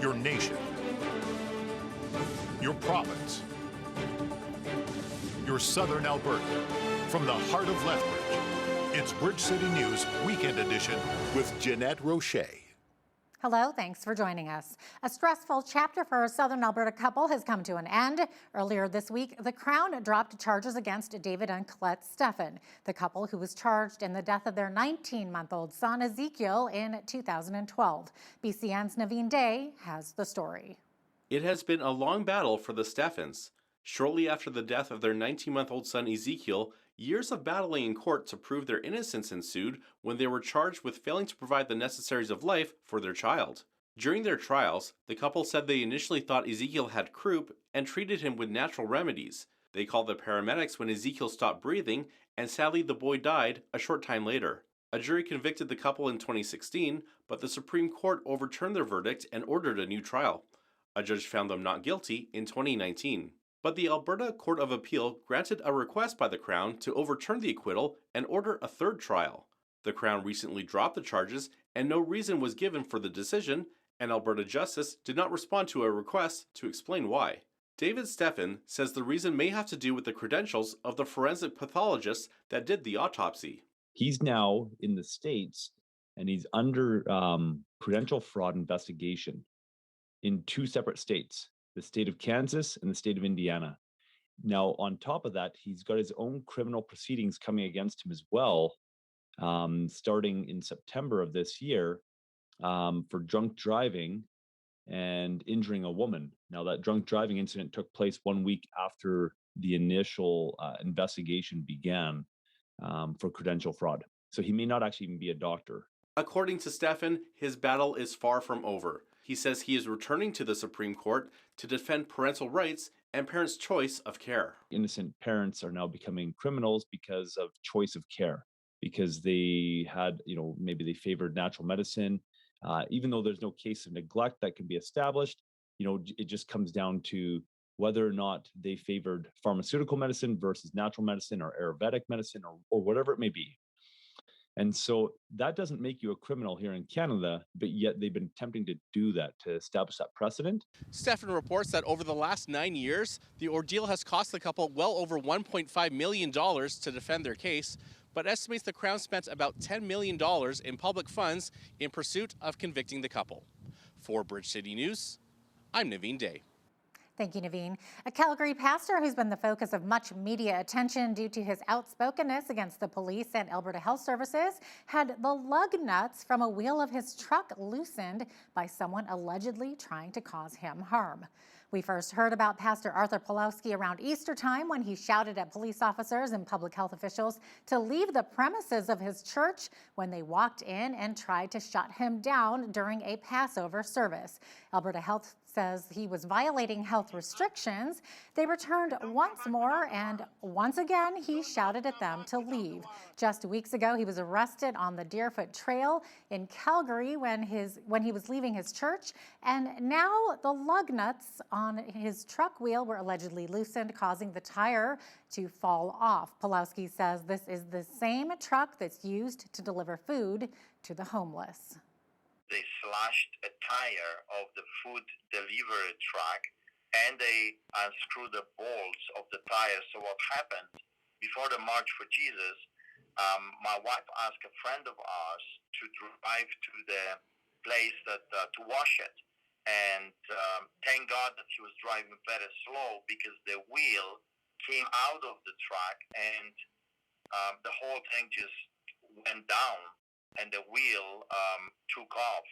your nation, your province, your Southern Alberta. From the heart of Lethbridge, it's Bridge City News Weekend Edition with Jeanette Roche. Hello, thanks for joining us. A stressful chapter for a Southern Alberta couple has come to an end. Earlier this week, the Crown dropped charges against David and Colette Stephan, the couple who was charged in the death of their 19-month-old son, Ezekiel, in 2012. BCN's Naveen Day has the story. It has been a long battle for the Stephans. Shortly after the death of their 19-month-old son, Ezekiel, years of battling in court to prove their innocence ensued when they were charged with failing to provide the necessaries of life for their child. During their trials, the couple said they initially thought Ezekiel had croup and treated him with natural remedies. They called the paramedics when Ezekiel stopped breathing, and sadly the boy died a short time later. A jury convicted the couple in 2016, but the Supreme Court overturned their verdict and ordered a new trial. A judge found them not guilty in 2019. But the Alberta Court of Appeal granted a request by the Crown to overturn the acquittal and order a third trial. The Crown recently dropped the charges, and no reason was given for the decision, and Alberta Justice did not respond to a request to explain why. David Stephan says the reason may have to do with the credentials of the forensic pathologist that did the autopsy. He's now in the States, and he's under credential fraud investigation in two separate states, the state of Kansas and the state of Indiana. Now, on top of that, he's got his own criminal proceedings coming against him as well, starting in September of this year, for drunk driving and injuring a woman. Now, that drunk driving incident took place 1 week after the initial investigation began for credential fraud. So he may not actually even be a doctor. According to Stephan, his battle is far from over. He says he is returning to the Supreme Court to defend parental rights and parents' choice of care. Innocent parents are now becoming criminals because of choice of care, because they had, maybe they favored natural medicine. Even though there's no case of neglect that can be established, it just comes down to whether or not they favored pharmaceutical medicine versus natural medicine or Ayurvedic medicine or whatever it may be. And so that doesn't make you a criminal here in Canada, but yet they've been attempting to do that, to establish that precedent. Stephan reports that over the last 9 years, the ordeal has cost the couple well over $1.5 million to defend their case, but estimates the Crown spent about $10 million in public funds in pursuit of convicting the couple. For Bridge City News, I'm Naveen Day. Thank you, Naveen. A Calgary pastor who's been the focus of much media attention due to his outspokenness against the police and Alberta Health Services had the lug nuts from a wheel of his truck loosened by someone allegedly trying to cause him harm. We first heard about Pastor Arthur Pawlowski around Easter time when he shouted at police officers and public health officials to leave the premises of his church when they walked in and tried to shut him down during a Passover service. Alberta Health says he was violating health restrictions. They returned once more, and once again, he shouted at them to leave. Just weeks ago, he was arrested on the Deerfoot Trail in Calgary when he was leaving his church, and now the lug nuts on his truck wheel were allegedly loosened, causing the tire to fall off. Pawlowski says this is the same truck that's used to deliver food to the homeless. They slashed a tire of the food delivery truck and they unscrewed the bolts of the tire. So what happened, before the March for Jesus, my wife asked a friend of ours to drive to the place to wash it. And thank God that she was driving very slow, because the wheel came out of the truck and the whole thing just went down. And the wheel took off.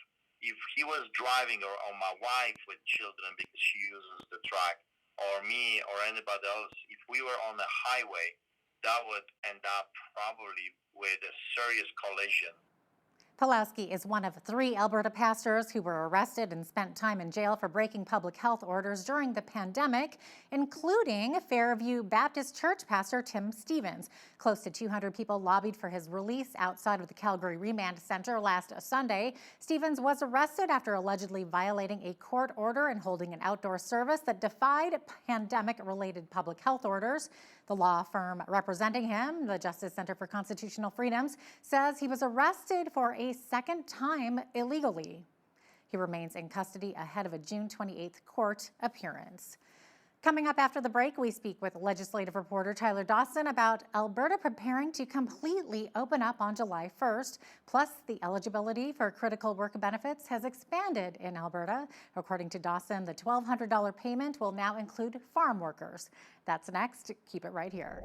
If he was driving, or my wife with children, because she uses the truck, or me or anybody else, if we were on the highway, that would end up probably with a serious collision. Pawlowski is one of 3 Alberta pastors who were arrested and spent time in jail for breaking public health orders during the pandemic, including Fairview Baptist Church pastor Tim Stevens. Close to 200 people lobbied for his release outside of the Calgary Remand Center last Sunday. Stevens was arrested after allegedly violating a court order and holding an outdoor service that defied pandemic-related public health orders. The law firm representing him, the Justice Center for Constitutional Freedoms, says he was arrested for a second time illegally. He remains in custody ahead of a June 28th court appearance. Coming up after the break, we speak with legislative reporter Tyler Dawson about Alberta preparing to completely open up on July 1st. Plus, the eligibility for critical work benefits has expanded in Alberta. According to Dawson, the $1,200 payment will now include farm workers. That's next. Keep it right here.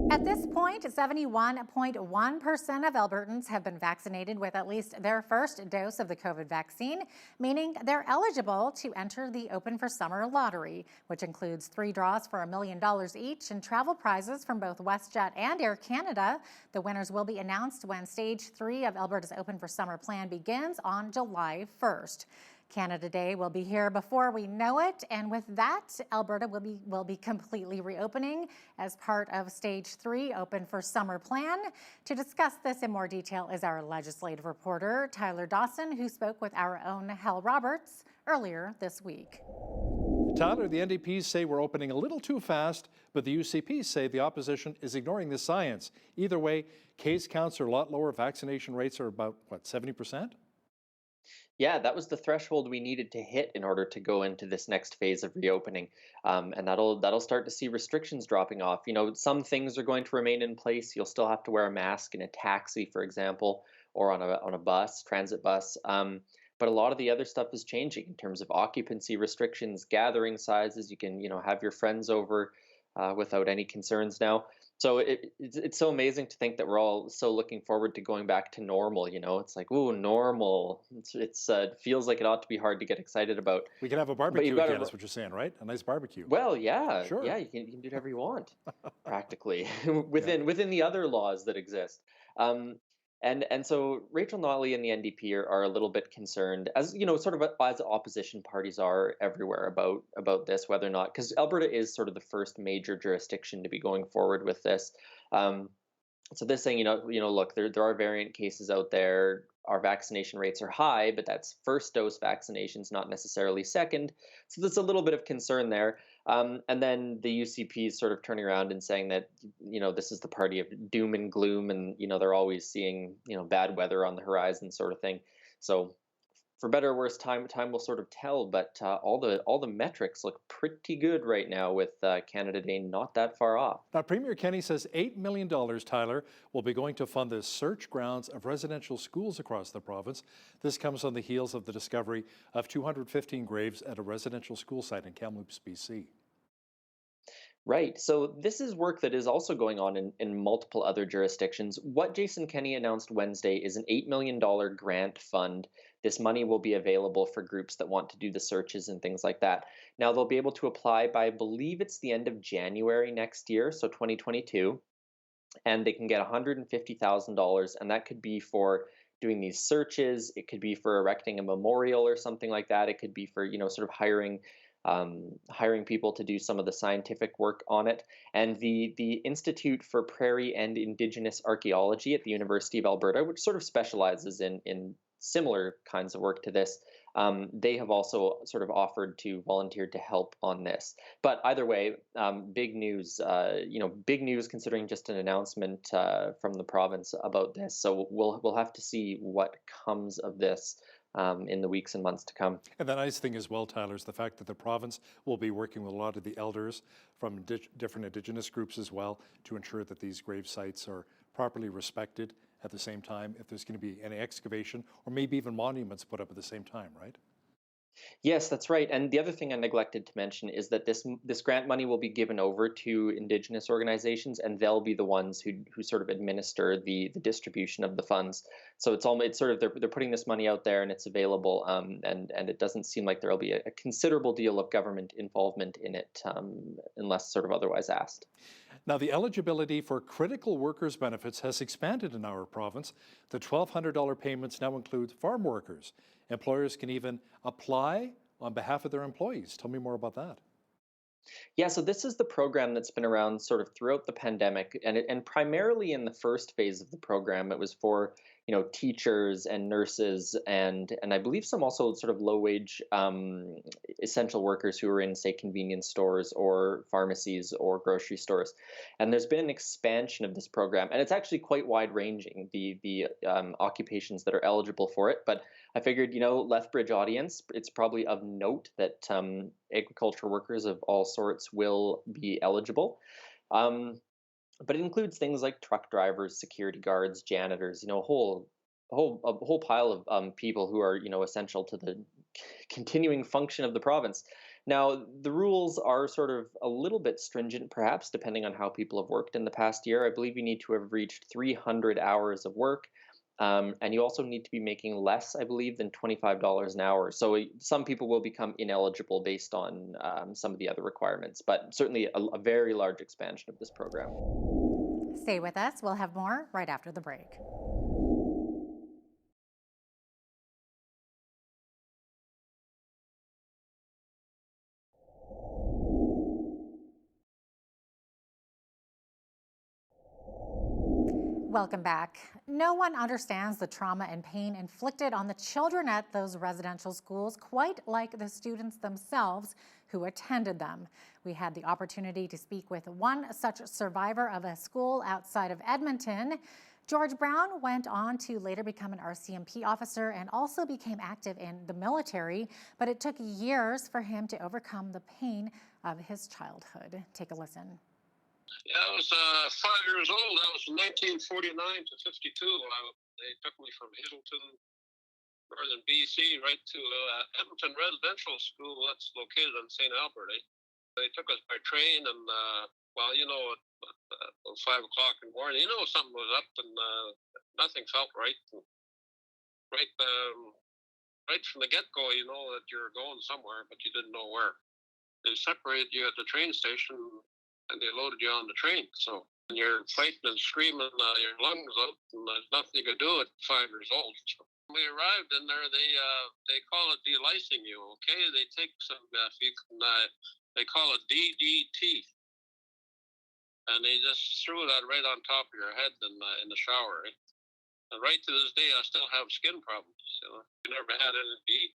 At this point, 71.1% of Albertans have been vaccinated with at least their first dose of the COVID vaccine, meaning they're eligible to enter the Open for Summer lottery, which includes 3 draws for $1 million each and travel prizes from both WestJet and Air Canada. The winners will be announced when Stage 3 of Alberta's Open for Summer plan begins on July 1st. Canada Day will be here before we know it, and with that, Alberta will be completely reopening as part of Stage 3 Open for Summer plan. To discuss this in more detail is our legislative reporter, Tyler Dawson, who spoke with our own Hal Roberts earlier this week. Tyler, the NDPs say we're opening a little too fast, but the UCPs say the opposition is ignoring the science. Either way, case counts are a lot lower. Vaccination rates are about, 70%? Yeah, that was the threshold we needed to hit in order to go into this next phase of reopening, and that'll start to see restrictions dropping off. You know, some things are going to remain in place. You'll still have to wear a mask in a taxi, for example, or on a bus, transit bus. But a lot of the other stuff is changing in terms of occupancy restrictions, gathering sizes. You can have your friends over without any concerns now. So it's so amazing to think that we're all so looking forward to going back to normal. It's like, ooh, normal. It feels like it ought to be hard to get excited about. We can have a barbecue again, is what you're saying, right? A nice barbecue. Well, yeah, Sure. yeah, you can do whatever you want, practically within the other laws that exist. And so Rachel Notley and the NDP are a little bit concerned, as sort of as opposition parties are everywhere about this, whether or not, because Alberta is sort of the first major jurisdiction to be going forward with this. So they're saying, look, there are variant cases out there. Our vaccination rates are high, but that's first dose vaccinations, not necessarily second. So there's a little bit of concern there. And then the UCP is sort of turning around and saying that, this is the party of doom and gloom, and, they're always seeing, bad weather on the horizon sort of thing. So for better or worse, time will sort of tell, but all the metrics look pretty good right now, with Canada Day not that far off. Now, Premier Kenney says $8 million, Tyler, will be going to fund the search grounds of residential schools across the province. This comes on the heels of the discovery of 215 graves at a residential school site in Kamloops, BC. Right. So this is work that is also going on in multiple other jurisdictions. What Jason Kenney announced Wednesday is an $8 million grant fund. This money will be available for groups that want to do the searches and things like that. Now, they'll be able to apply by, I believe it's the end of January next year, so 2022, and they can get $150,000, and that could be for doing these searches. It could be for erecting a memorial or something like that. It could be for, sort of hiring people to do some of the scientific work on it. And the Institute for Prairie and Indigenous Archaeology at the University of Alberta, which sort of specializes in similar kinds of work to this, they have also sort of offered to volunteer to help on this. But either way, big news, big news considering just an announcement from the province about this. So we'll have to see what comes of this in the weeks and months to come. And the nice thing as well, Tyler, is the fact that the province will be working with a lot of the elders from different Indigenous groups as well to ensure that these grave sites are properly respected at the same time, if there's going to be any excavation or maybe even monuments put up at the same time, right? Yes, that's right. And the other thing I neglected to mention is that this grant money will be given over to Indigenous organizations, and they'll be the ones who sort of administer the distribution of the funds. So it's sort of they're putting this money out there and it's available, and it doesn't seem like there'll be a considerable deal of government involvement in it, unless sort of otherwise asked. Now, the eligibility for critical workers benefits has expanded in our province. The $1,200 payments now include farm workers. Employers can even apply on behalf of their employees. Tell me more about that. Yeah, so this is the program that's been around sort of throughout the pandemic, and primarily in the first phase of the program, it was for teachers and nurses and I believe some also sort of low wage essential workers who are in, say, convenience stores or pharmacies or grocery stores. And there's been an expansion of this program, and it's actually quite wide ranging, the occupations that are eligible for it. But I figured, Lethbridge audience, it's probably of note that agriculture workers of all sorts will be eligible. But it includes things like truck drivers, security guards, janitors, a whole pile of people who are, essential to the continuing function of the province. Now, the rules are sort of a little bit stringent, perhaps, depending on how people have worked in the past year. I believe you need to have reached 300 hours of work. And you also need to be making less, I believe, than $25 an hour. So some people will become ineligible based on some of the other requirements, but certainly a very large expansion of this program. Stay with us. We'll have more right after the break. Welcome back. No one understands the trauma and pain inflicted on the children at those residential schools quite like the students themselves who attended them. We had the opportunity to speak with one such survivor of a school outside of Edmonton. George Brown went on to later become an RCMP officer and also became active in the military, but it took years for him to overcome the pain of his childhood. Take a listen. Yeah, I was 5 years old. That was 1949 to 52. They took me from Hazelton, northern BC, right to Edmonton Residential School that's located in St. Alberta. They took us by train, and at 5 o'clock in the morning, something was up, and nothing felt right. And right from the get-go, you know that you're going somewhere, but you didn't know where. They separated you at the train station, and they loaded you on the train. So you're fighting and screaming your lungs out, and there's nothing you could do at 5 years old. So when we arrived in there, they call it delicing you. Okay, they take some they call it DDT, and they just threw that right on top of your head in the shower. Eh? And right to this day, I still have skin problems. You never had anything to eat.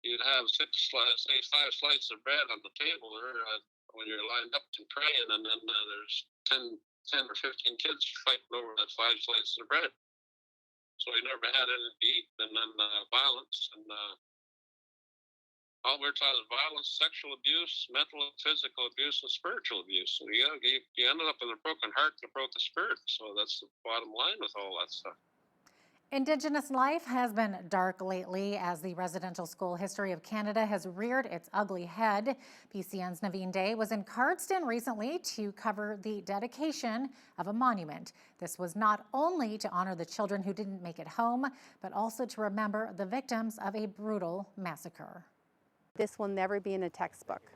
You'd have 5 slices of bread on the table there. When you're lined up and praying, and then there's 10 or 15 kids fighting over that 5 slices of bread. So you never had anything to eat, and then violence, and all we're taught is violence, sexual abuse, mental and physical abuse, and spiritual abuse. So you ended up with a broken heart and a broken spirit. So that's the bottom line with all that stuff. Indigenous life has been dark lately as the residential school history of Canada has reared its ugly head. PCN's Naveen Day was in Cardston recently to cover the dedication of a monument. This was not only to honor the children who didn't make it home, but also to remember the victims of a brutal massacre. This will never be in a textbook.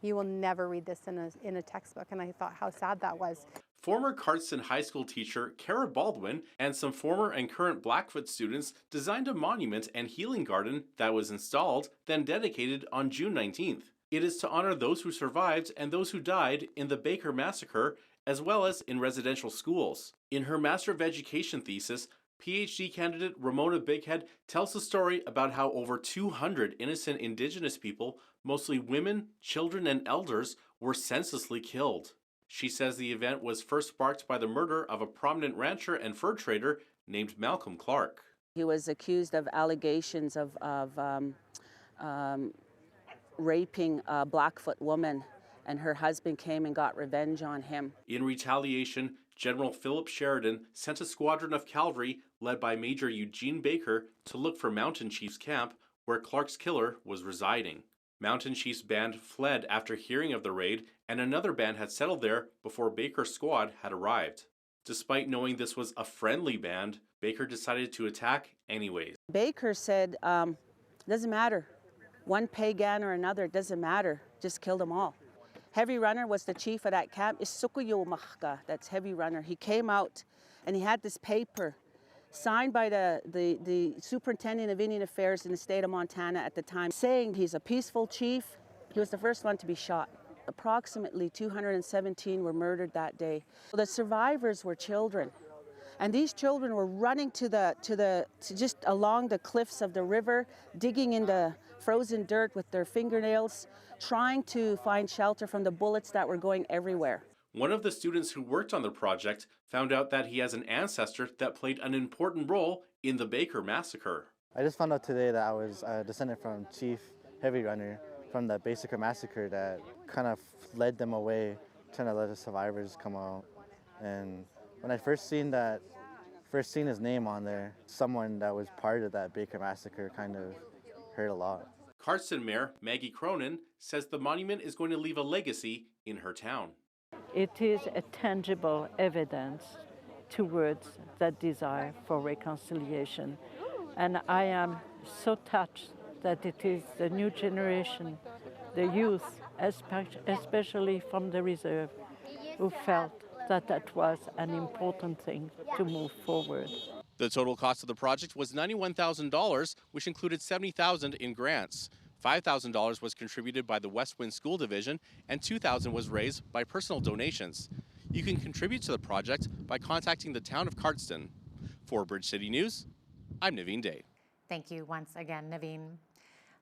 You will never read this in a textbook, and I thought how sad that was. Former Cardston High School teacher Kara Baldwin and some former and current Blackfoot students designed a monument and healing garden that was installed, then dedicated on June 19th. It is to honor those who survived and those who died in the Baker Massacre, as well as in residential schools. In her Master of Education thesis, PhD candidate Ramona Bighead tells the story about how over 200 innocent Indigenous people, mostly women, children, and elders, were senselessly killed. She says the event was first sparked by the murder of a prominent rancher and fur trader named Malcolm Clark. He was accused of allegations of raping a Blackfoot woman, and her husband came and got revenge on him. In retaliation, General Philip Sheridan sent a squadron of cavalry led by Major Eugene Baker to look for Mountain Chief's camp where Clark's killer was residing. Mountain Chief's band fled after hearing of the raid, and another band had settled there before Baker's squad had arrived. Despite knowing this was a friendly band, Baker decided to attack anyways. Baker said, doesn't matter. One pagan or another, it doesn't matter. Just kill them all. Heavy Runner was the chief of that camp. Isukuyo Mahka, that's Heavy Runner. He came out and he had this paper signed by the superintendent of Indian Affairs in the state of Montana at the time, saying he's a peaceful chief. He was the first one to be shot. Approximately 217 were murdered that day. The survivors were children. And these children were running to just along the cliffs of the river, digging in the frozen dirt with their fingernails, trying to find shelter from the bullets that were going everywhere. One of the students who worked on the project found out that he has an ancestor that played an important role in the Baker Massacre. I just found out today that I was a descendant from Chief Heavy Runner from the Massacre massacre that kind of led them away, trying to let the survivors come out. And when I first seen his name on there, someone that was part of that Baker Massacre kind of hurt a lot. Cardston Mayor Maggie Cronin says the monument is going to leave a legacy in her town. It is a tangible evidence towards that desire for reconciliation. And I am so touched that it is the new generation, the youth, especially from the reserve, who felt that that was an important thing to move forward. The total cost of the project was $91,000, which included $70,000 in grants. $5,000 was contributed by the West Wind School Division, and $2,000 was raised by personal donations. You can contribute to the project by contacting the town of Cardston. For Bridge City News, I'm Naveen Day. Thank you once again, Naveen.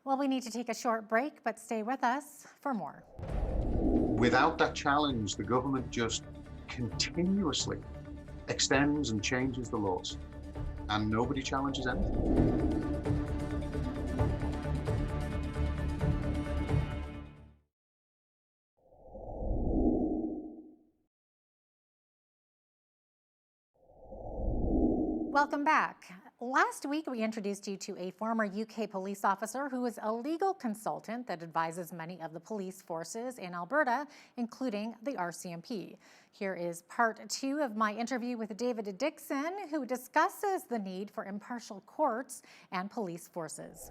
Well, we need to take a short break, but stay with us for more. Without that challenge, the government just continuously extends and changes the laws, and nobody challenges anything. Welcome back. Last week, we introduced you to a former UK police officer who is a legal consultant that advises many of the police forces in Alberta, including the RCMP. Here is part 2 of my interview with David Dixon, who discusses the need for impartial courts and police forces.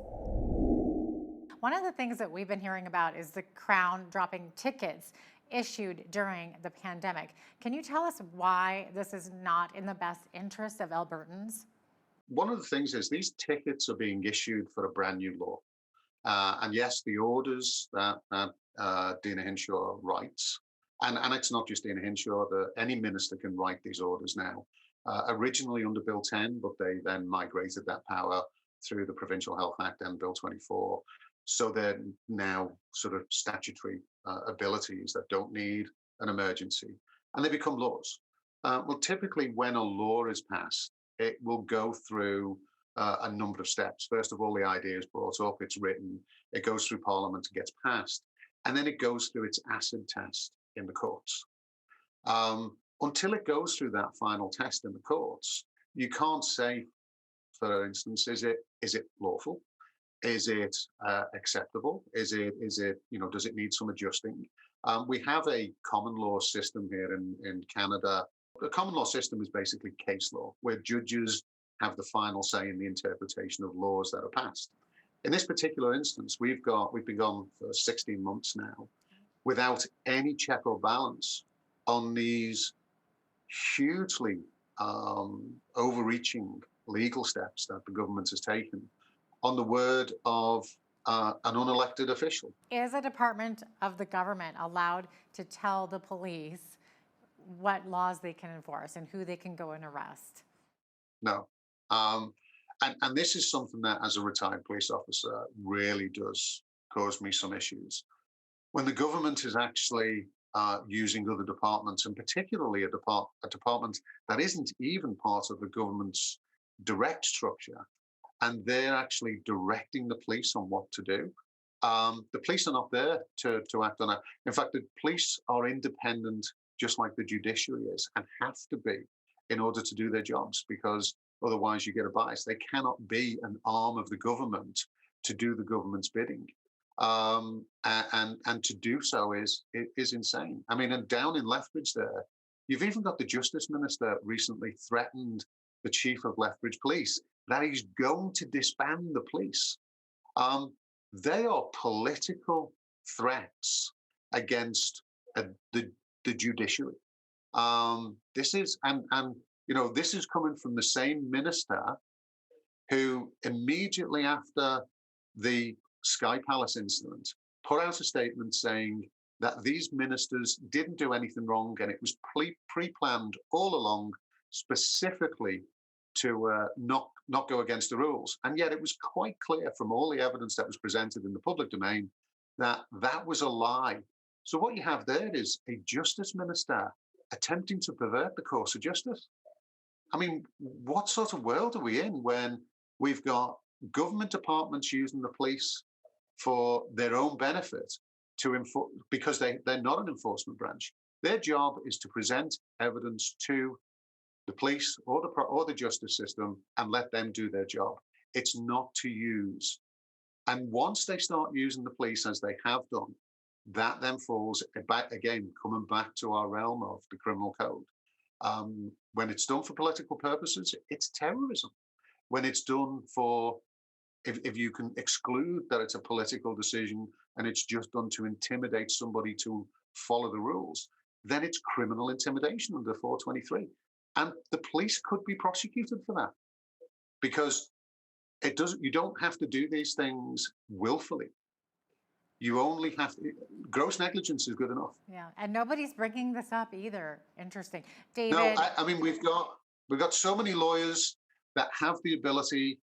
One of the things that we've been hearing about is the Crown dropping tickets issued during the pandemic. Can you tell us why this is not in the best interest of Albertans? One of the things is these tickets are being issued for a brand new law. And yes, the orders that Dina Hinshaw writes, and it's not just Dina Hinshaw, any minister can write these orders now. Originally under Bill 10, but they then migrated that power through the Provincial Health Act and Bill 24. So they're now sort of statutory abilities that don't need an emergency, and they become laws. Well, typically when a law is passed, it will go through a number of steps. First of all, the idea is brought up, it's written, it goes through Parliament, it gets passed, and then it goes through its acid test in the courts. Until it goes through that final test in the courts, you can't say, for instance, is it lawful? Is it acceptable? Is it, does it need some adjusting? We have a common law system here in Canada. The common law system is basically case law, where judges have the final say in the interpretation of laws that are passed. In this particular instance, we've been gone for 16 months now without any check or balance on these hugely overreaching legal steps that the government has taken on the word of an unelected official. Is a department of the government allowed to tell the police what laws they can enforce and who they can go and arrest? No. And this is something that, as a retired police officer, really does cause me some issues. When the government is actually using other departments, and particularly a department that isn't even part of the government's direct structure, and they're actually directing the police on what to do. The police are not there to act on it. In fact, the police are independent, just like the judiciary is, and have to be in order to do their jobs, because otherwise you get a bias. They cannot be an arm of the government to do the government's bidding. And to do so is insane. I mean, and down in Lethbridge there, you've even got the Justice Minister recently threatened the Chief of Lethbridge Police that he's going to disband the police. They are political threats against the judiciary. This is this is coming from the same minister who immediately after the Sky Palace incident put out a statement saying that these ministers didn't do anything wrong and it was pre-planned all along specifically to not go against the rules. And yet it was quite clear from all the evidence that was presented in the public domain that that was a lie. So what you have there is a justice minister attempting to pervert the course of justice. I mean, what sort of world are we in when we've got government departments using the police for their own benefit to enforce, because they're not an enforcement branch. Their job is to present evidence to the police or the justice system and let them do their job. It's not to use. And once they start using the police, as they have done, that then falls back again, coming back to our realm of the criminal code. When it's done for political purposes, it's terrorism. When it's done for, if you can exclude that it's a political decision and it's just done to intimidate somebody to follow the rules, then it's criminal intimidation under 423. And the police could be prosecuted for that, because you don't have to do these things willfully. You only have to, gross negligence is good enough. Yeah, and nobody's bringing this up either. Interesting. David. No, I mean, we've got so many lawyers that have the ability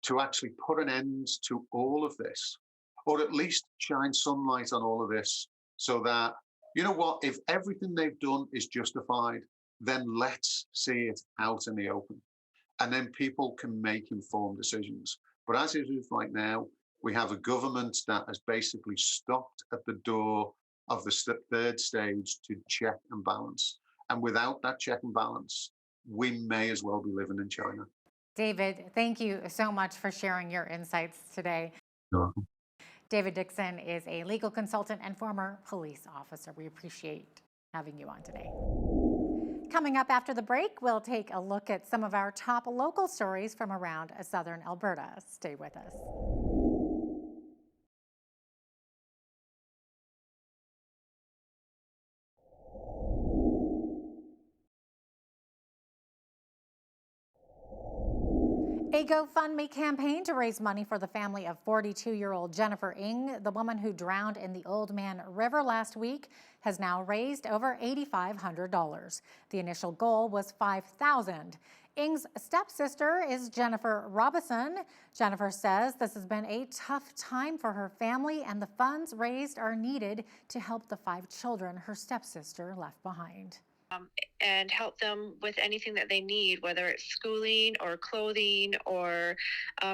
to actually put an end to all of this, or at least shine some light on all of this, so that, you know what, if everything they've done is justified, then let's see it out in the open. And then people can make informed decisions. But as it is right now, we have a government that has basically stopped at the door of the third stage to check and balance. And without that check and balance, we may as well be living in China. David, thank you so much for sharing your insights today. You're welcome. David Dixon is a legal consultant and former police officer. We appreciate having you on today. Coming up after the break, we'll take a look at some of our top local stories from around Southern Alberta. Stay with us. A GoFundMe campaign to raise money for the family of 42-year-old Jennifer Ing, the woman who drowned in the Old Man River last week, has now raised over $8,500. The initial goal was $5,000. Ing's stepsister is Jennifer Robison. Jennifer says this has been a tough time for her family, and the funds raised are needed to help the 5 children her stepsister left behind. And help them with anything that they need, whether it's schooling or clothing or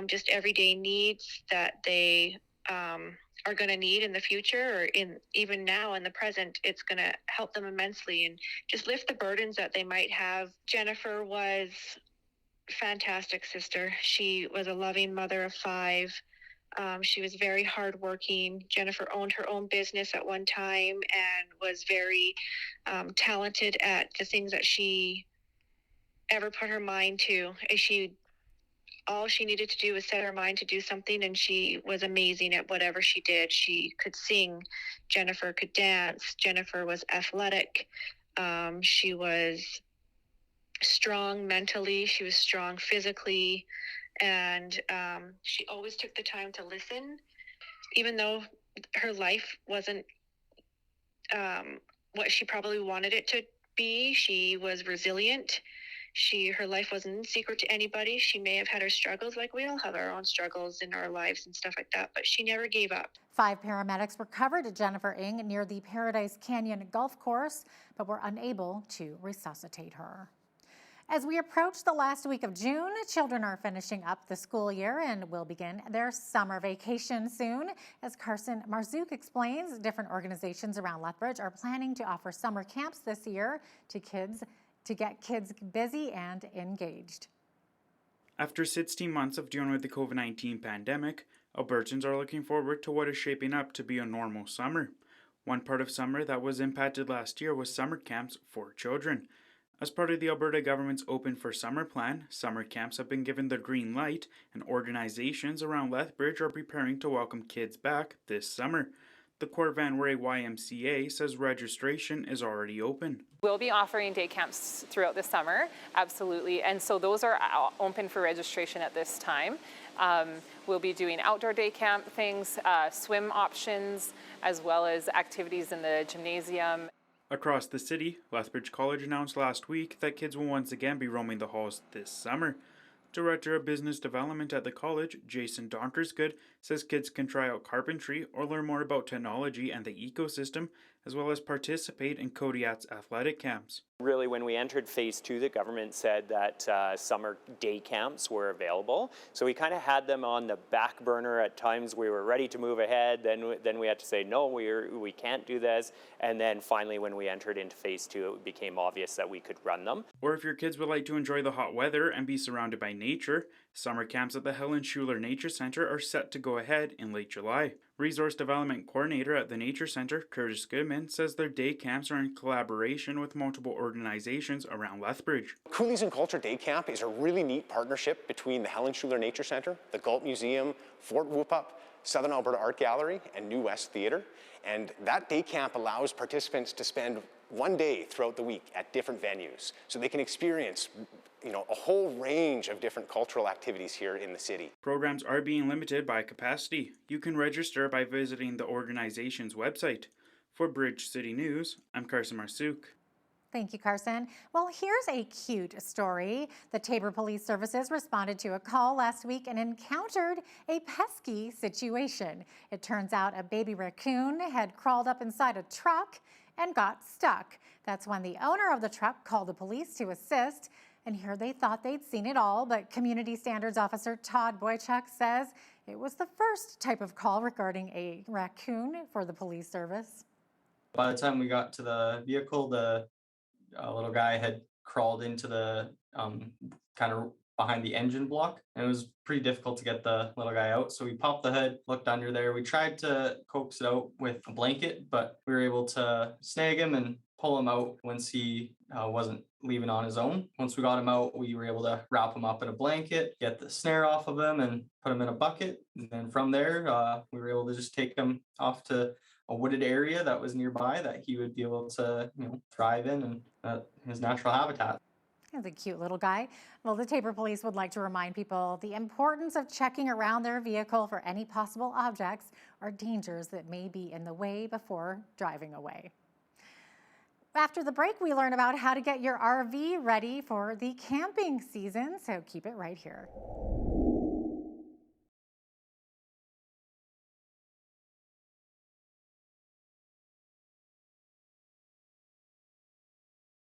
just everyday needs that they are going to need in the future, or even now in the present. It's going to help them immensely and just lift the burdens that they might have. Jennifer was a fantastic sister. She was a loving mother of 5. She was very hardworking. Jennifer owned her own business at one time and was very talented at the things that she ever put her mind to. All she needed to do was set her mind to do something, and she was amazing at whatever she did. She could sing. Jennifer could dance. Jennifer was athletic. She was strong mentally. She was strong physically. And she always took the time to listen, even though her life wasn't what she probably wanted it to be. She was resilient. Her life wasn't secret to anybody. She may have had her struggles, like we all have our own struggles in our lives and stuff like that, but she never gave up. 5 paramedics recovered Jennifer Ing near the Paradise Canyon golf course, but were unable to resuscitate her. As we approach the last week of June, children are finishing up the school year and will begin their summer vacation soon. As Carson Marzouk explains, different organizations around Lethbridge are planning to offer summer camps this year to get kids busy and engaged. After 16 months of dealing with the COVID-19 pandemic, Albertans are looking forward to what is shaping up to be a normal summer. One part of summer that was impacted last year was summer camps for children. As part of the Alberta government's Open for Summer plan, summer camps have been given the green light, and organizations around Lethbridge are preparing to welcome kids back this summer. The Court Van Ray YMCA says registration is already open. We'll be offering day camps throughout the summer, absolutely, and so those are open for registration at this time. We'll be doing outdoor day camp things, swim options, as well as activities in the gymnasium. Across the city, Lethbridge College announced last week that kids will once again be roaming the halls this summer. Director of Business Development at the college, Jason Donkersgood, says kids can try out carpentry or learn more about technology and the ecosystem, as well as participate in Kodiak's athletic camps. Really, when we entered phase 2, the government said that summer day camps were available. So we kind of had them on the back burner. At times we were ready to move ahead. Then we had to say, no, we can't do this. And then finally, when we entered into phase 2, it became obvious that we could run them. Or if your kids would like to enjoy the hot weather and be surrounded by nature, summer camps at the Helen Schuler Nature Center are set to go ahead in late July. Resource Development Coordinator at the Nature Center, Curtis Goodman, says their day camps are in collaboration with multiple organizations around Lethbridge. Coolies and Culture Day Camp is a really neat partnership between the Helen Schuler Nature Center, the Galt Museum, Fort Whoop-Up, Southern Alberta Art Gallery, and New West Theatre. And that day camp allows participants to spend one day throughout the week at different venues, so they can experience a whole range of different cultural activities here in the city. Programs are being limited by capacity. You can register by visiting the organization's website. For Bridge City News, I'm Carson Marsouk. Thank you, Carson. Well, here's a cute story. The Taber Police Services responded to a call last week and encountered a pesky situation. It turns out a baby raccoon had crawled up inside a truck and got stuck. That's when the owner of the truck called the police to assist. And here they thought they'd seen it all, but Community Standards Officer Todd Boychuk says it was the first type of call regarding a raccoon for the police service. By the time we got to the vehicle, the little guy had crawled into the kind of behind the engine block, and it was pretty difficult to get the little guy out. So we popped the hood, looked under there. We tried to coax it out with a blanket, but we were able to snag him and pull him out once he wasn't leaving on his own. Once we got him out, we were able to wrap him up in a blanket, get the snare off of him, and put him in a bucket. And then from there, we were able to just take him off to a wooded area that was nearby that he would be able to thrive in and his natural habitat. He's a cute little guy. Well, the Taber Police would like to remind people the importance of checking around their vehicle for any possible objects or dangers that may be in the way before driving away. After the break, we learn about how to get your RV ready for the camping season, so keep it right here.